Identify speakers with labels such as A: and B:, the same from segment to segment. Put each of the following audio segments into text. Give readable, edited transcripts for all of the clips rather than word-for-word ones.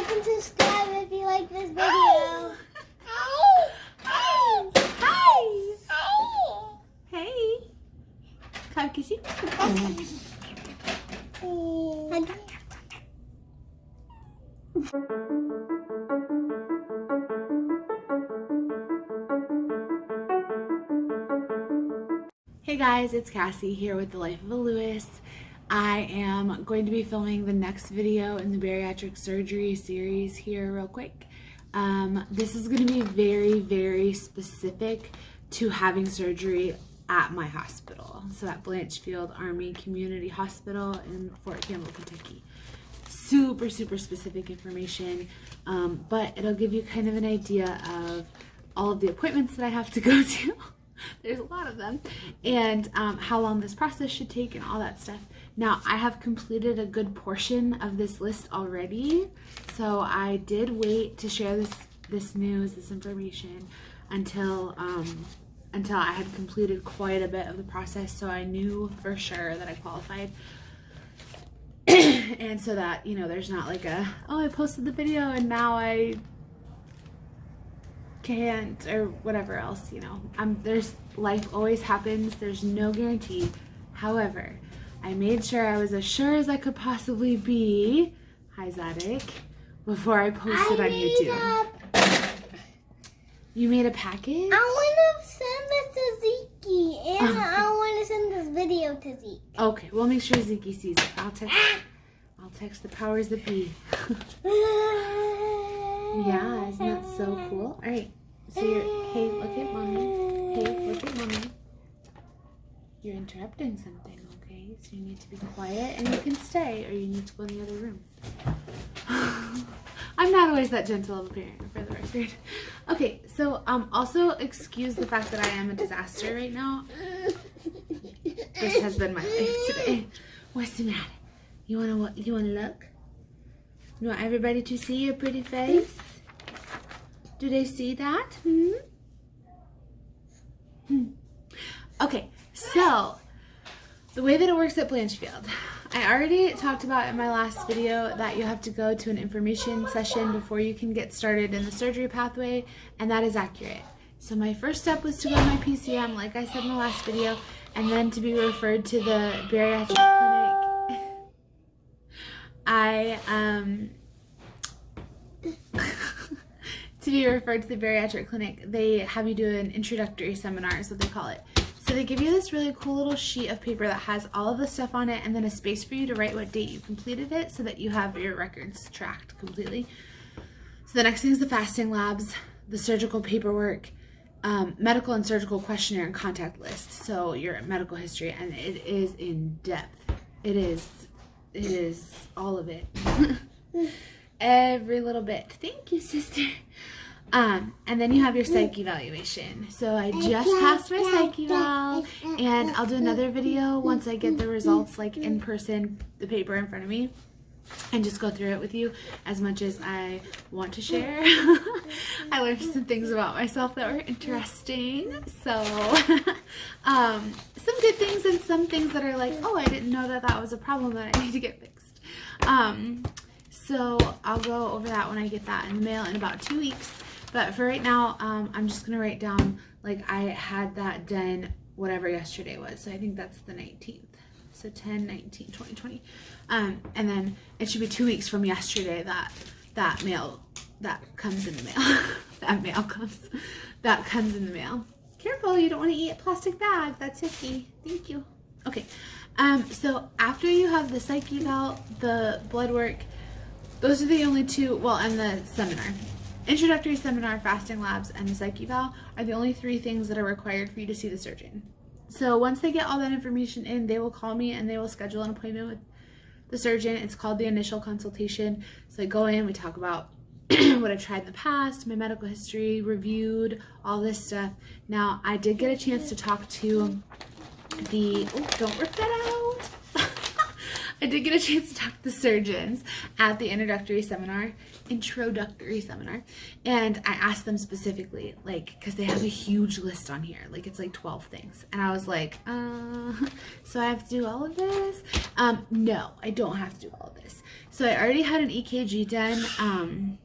A: like and subscribe if you like this video.
B: Hey. Come kissy. Hey guys, it's Cassie here with The Life of a Lewis. I am going to be filming the next video in the Bariatric Surgery series here real quick. This is going to be very, very specific to having surgery at my hospital. So at Blanchfield Army Community Hospital in Fort Campbell, Kentucky. Super, super specific information, but it'll give you kind of an idea of all of the appointments that I have to go to. There's a lot of them, and how long this process should take and all that stuff. Now, I have completed a good portion of this list already, so I did wait to share this news, this information, until I had completed quite a bit of the process, so I knew for sure that I qualified. And so that, you know, there's not like a, oh, I posted the video and now I can't, or whatever else, you know. There's, life always happens, there's no guarantee. However, I made sure I was as sure as I could possibly be, hi Zadok, before I posted on YouTube. You made a package?
A: I want to send this to Zeke, and I want to send this video to Zeke.
B: Okay, we'll make sure Zeke sees it. I'll text the powers that be. Yeah, isn't that so cool? All right, so hey, look at mommy. Hey, look at mommy. You're interrupting something, okay? So you need to be quiet, and you can stay, or you need to go in the other room. I'm not always that gentle of a parent, for the record. Okay, so also excuse the fact that I am a disaster right now. This has been my life today. What's the matter? You wanna look? You want everybody to see your pretty face? Do they see that? Okay, so the way that it works at Blanchfield, I already talked about in my last video that you have to go to an information session before you can get started in the surgery pathway, and that is accurate. So my first step was to go to my PCM, like I said in the last video, and then to be referred to the bariatric clinic. To be referred to the bariatric clinic, they have you do an introductory seminar, is what they call it. So they give you this really cool little sheet of paper that has all of the stuff on it, and then a space for you to write what date you completed it so that you have your records tracked completely. So the next thing is the fasting labs, the surgical paperwork, medical and surgical questionnaire and contact list. So your medical history, and it is in depth. It is all of it. Every little bit. Thank you, sister. And then you have your psych evaluation. So I just passed my psych eval, and I'll do another video once I get the results, like in person, the paper in front of me, and just go through it with you as much as I want to share. I learned some things about myself that were interesting. So some good things and some things that are like, oh, I didn't know that was a problem that I need to get fixed. So I'll go over that when I get that in the mail in about 2 weeks. But for right now, I'm just going to write down, like, I had that done whatever yesterday was. So I think that's the 19th. So 10/19/2020. And then it should be 2 weeks from yesterday that mail, that comes in the mail. that comes in the mail. Careful, you don't want to eat a plastic bag. That's icky. Thank you. Okay. So after you have the psych eval, the blood work, those are the only two, well, and the seminar. Introductory seminar, fasting labs, and the psych eval are the only 3 things that are required for you to see the surgeon. So once they get all that information in, they will call me and they will schedule an appointment with the surgeon. It's called the initial consultation. So I go in, we talk about what I've tried in the past, my medical history, reviewed, all this stuff. Now, I did get a chance to talk to the, oh, don't rip that out. I did get a chance to talk to the surgeons at the introductory seminar, and I asked them specifically, like, because they have a huge list on here, like it's like 12 things, and I was like, so I have to do all of this? No, I don't have to do all of this. So I already had an EKG done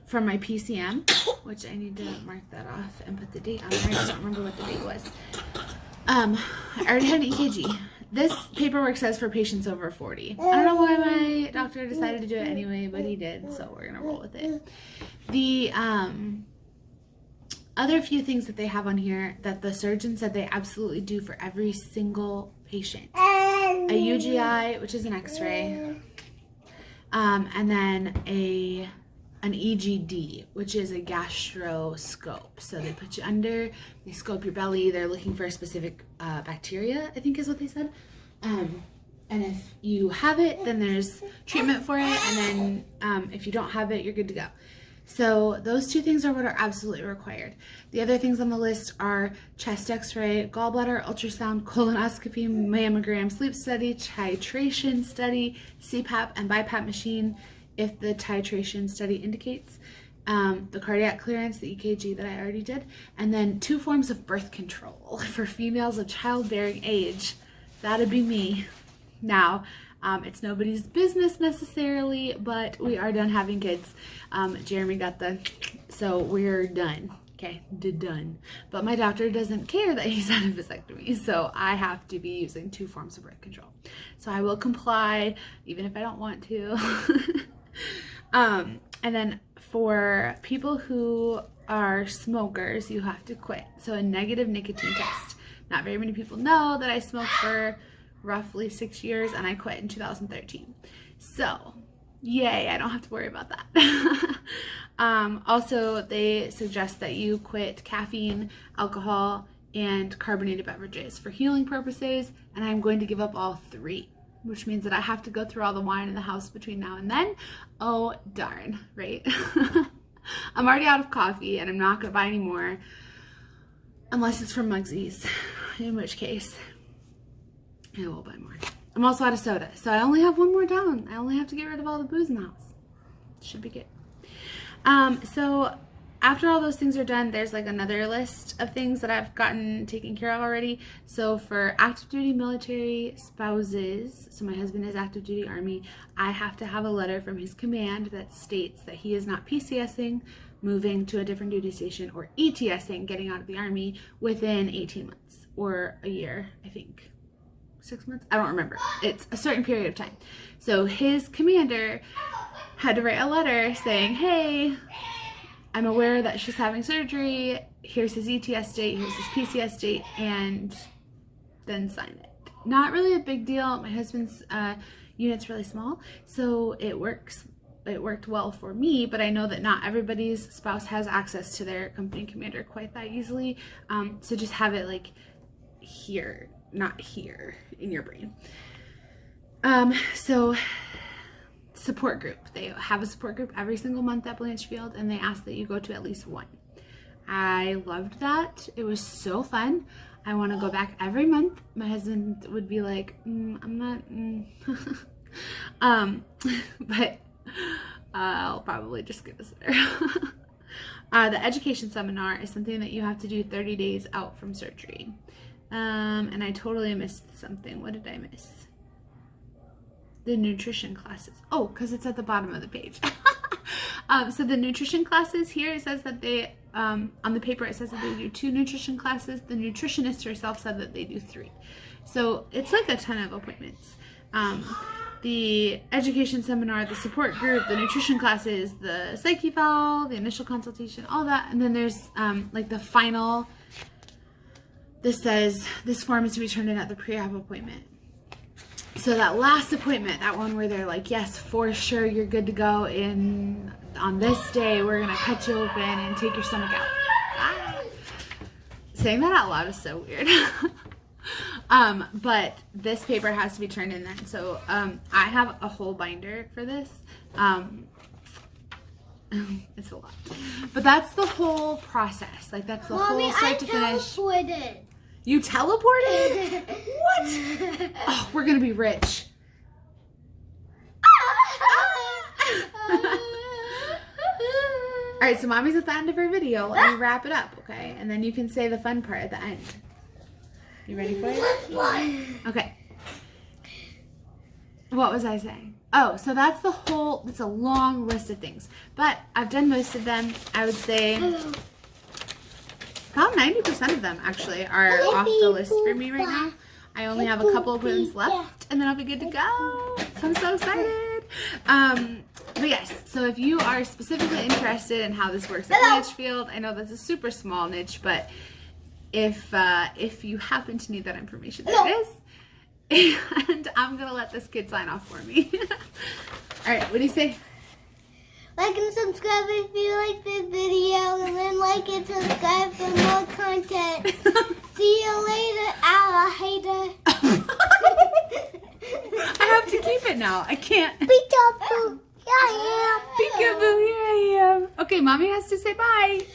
B: from my PCM, which I need to mark that off and put the date on there. I just don't remember what the date was. I already had an EKG. This paperwork says for patients over 40. I don't know why my doctor decided to do it anyway, but he did, so we're gonna roll with it. The other few things that they have on here that the surgeon said they absolutely do for every single patient: a UGI, which is an X-ray, and then an EGD, which is a gastroscope. So they put you under, they scope your belly, they're looking for a specific bacteria, I think is what they said. And if you have it, then there's treatment for it, and then if you don't have it, you're good to go. So those two things are what are absolutely required. The other things on the list are chest x-ray, gallbladder ultrasound, colonoscopy, mammogram, sleep study, titration study, CPAP and BiPAP machine, if the titration study indicates, the cardiac clearance, the EKG that I already did, and then 2 forms of birth control for females of childbearing age. That'd be me. Now, it's nobody's business necessarily, but we are done having kids. Jeremy got so we're done. Okay, done. But my doctor doesn't care that he's had a vasectomy, so I have to be using 2 forms of birth control. So I will comply, even if I don't want to. And then for people who are smokers, you have to quit. So a negative nicotine test. Not very many people know that I smoked for roughly 6 years, and I quit in 2013. So yay, I don't have to worry about that. Also, they suggest that you quit caffeine, alcohol, and carbonated beverages for healing purposes, and I'm going to give up all 3. Which means that I have to go through all the wine in the house between now and then. Oh, darn, right? I'm already out of coffee, and I'm not going to buy any more unless it's from Mugsy's, in which case I will buy more. I'm also out of soda, so I only have 1 more down. I only have to get rid of all the booze in the house. Should be good. So after all those things are done, there's like another list of things that I've gotten taken care of already. So for active duty military spouses, so my husband is active duty Army, I have to have a letter from his command that states that he is not PCSing, moving to a different duty station, or ETSing, getting out of the Army, within 18 months or a year, I think. 6 months? I don't remember. It's a certain period of time. So his commander had to write a letter saying, hey, I'm aware that she's having surgery, here's his ETS date, here's his PCS date, and then sign it. Not really a big deal. My husband's unit's really small, so it worked well for me, but I know that not everybody's spouse has access to their company commander quite that easily, so just have it like here, not here in your brain. So support group. They have a support group every single month at Blanchfield, and they ask that you go to at least 1. I loved that. It was so fun. I want to go back every month. My husband would be like, I'm not, but I'll probably just get a sitter. The education seminar is something that you have to do 30 days out from surgery. And I totally missed something. What did I miss? The nutrition classes. Oh, because it's at the bottom of the page. So the nutrition classes here, it says that they, on the paper it says that they do 2 nutrition classes. The nutritionist herself said that they do 3. So it's like a ton of appointments. The education seminar, the support group, the nutrition classes, the psych eval, the initial consultation, all that. And then there's like the final, this says this form is to be turned in at the pre-op appointment. So that last appointment, that one where they're like, yes, for sure, you're good to go on this day, we're going to cut you open and take your stomach out. Ah. Saying that out loud is so weird. But this paper has to be turned in then. So I have a whole binder for this. It's a lot. But that's the whole process. Like, that's the whole start to finish.
A: Teleported.
B: You teleported? What? Oh, we're gonna be rich. Alright, so mommy's at the end of her video. Let me wrap it up, okay? And then you can say the fun part at the end. You ready for it? Okay. What was I saying? Oh, so that's it's a long list of things. But I've done most of them. I would say about 90% of them actually are off the list for me right now. I only have a couple of appointments left and then I'll be good to go. I'm so excited. But yes, so if you are specifically interested in how this works at Blanchfield, I know that's a super small niche, but if you happen to need that information, there it is. And I'm gonna let this kid sign off for me. All right, what do you say?
A: Like and subscribe if you like this video, and then like and subscribe for more content. See you later, alligator.
B: I have to keep it now. I can't.
A: Peekaboo, here I am.
B: Peekaboo, here I am. Okay, mommy has to say bye.